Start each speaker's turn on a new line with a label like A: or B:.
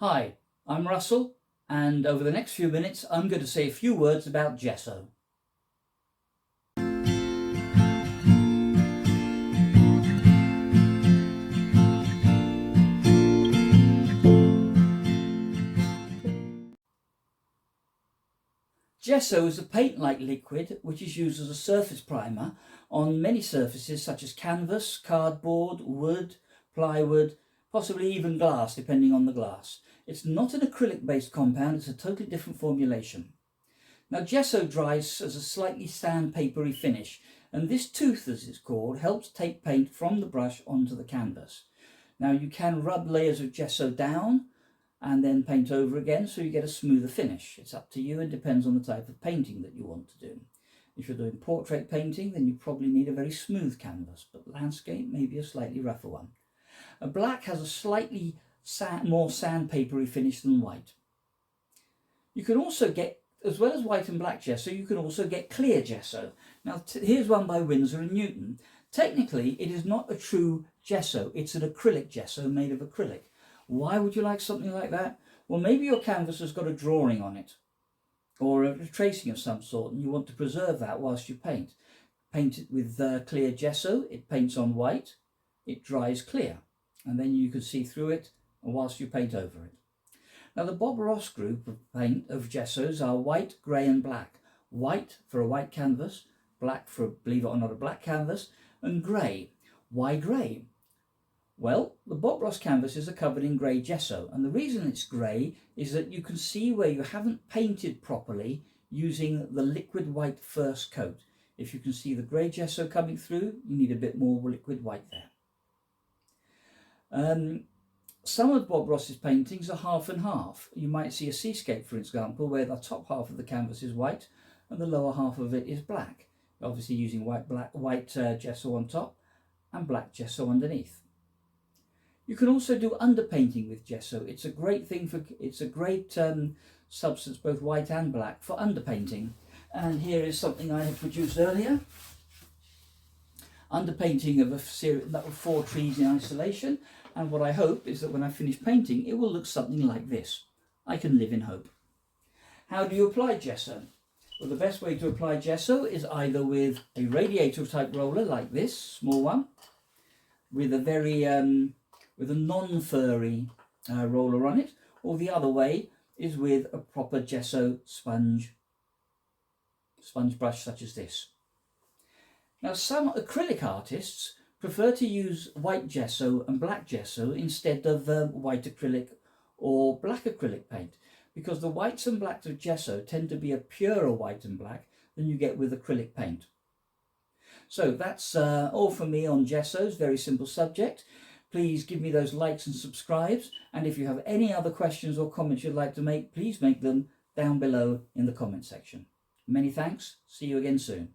A: Hi, I'm Russell, and over the next few minutes I'm going to say a few words about gesso. Gesso is a paint-like liquid which is used as a surface primer on many surfaces such as canvas, cardboard, wood, plywood, possibly even glass depending on the glass. It's not an acrylic-based compound, it's a totally different formulation. Now gesso dries as a slightly sandpapery finish, and this tooth, as it's called, helps take paint from the brush onto the canvas. Now you can rub layers of gesso down and then paint over again so you get a smoother finish. It's up to you and depends on the type of painting that you want to do. If you're doing portrait painting, then you probably need a very smooth canvas, but landscape maybe a slightly rougher one. A black has a slightly more sandpapery finish than white. You can also get, as well as white and black gesso, you can also get clear gesso. Now here's one by Winsor & Newton. Technically it is not a true gesso, it's an acrylic gesso made of acrylic. Why would you like something like that? Well, maybe your canvas has got a drawing on it or a tracing of some sort and you want to preserve that whilst you paint. Paint it with clear gesso, it paints on white, it dries clear, and then you can see through it whilst you paint over it. Now the Bob Ross group of gessos are white, grey and black. White for a white canvas, black for, believe it or not, a black canvas, and grey. Why grey? Well, the Bob Ross canvases are covered in grey gesso, and the reason it's grey is that you can see where you haven't painted properly using the liquid white first coat. If you can see the grey gesso coming through, you need a bit more liquid white there. Some of Bob Ross's paintings are half and half. You might see a seascape, for example, where the top half of the canvas is white and the lower half of it is black, obviously using white gesso on top and black gesso underneath. You can also do underpainting with gesso. It's a great thing for, it's a great substance, both white and black, for underpainting. And here is something I had produced earlier. Underpainting of a series of 4 trees in isolation. And what I hope is that when I finish painting, it will look something like this. I can live in hope. How do you apply gesso? Well, the best way to apply gesso is either with a radiator type roller like this, small one, with a very with a non-furry roller on it, or the other way is with a proper gesso sponge brush such as this. Now some acrylic artists prefer to use white gesso and black gesso instead of white acrylic or black acrylic paint, because the whites and blacks of gesso tend to be a purer white and black than you get with acrylic paint. So that's all from me on gessos, very simple subject. Please give me those likes and subscribes, and if you have any other questions or comments you'd like to make, please make them down below in the comment section. Many thanks, see you again soon.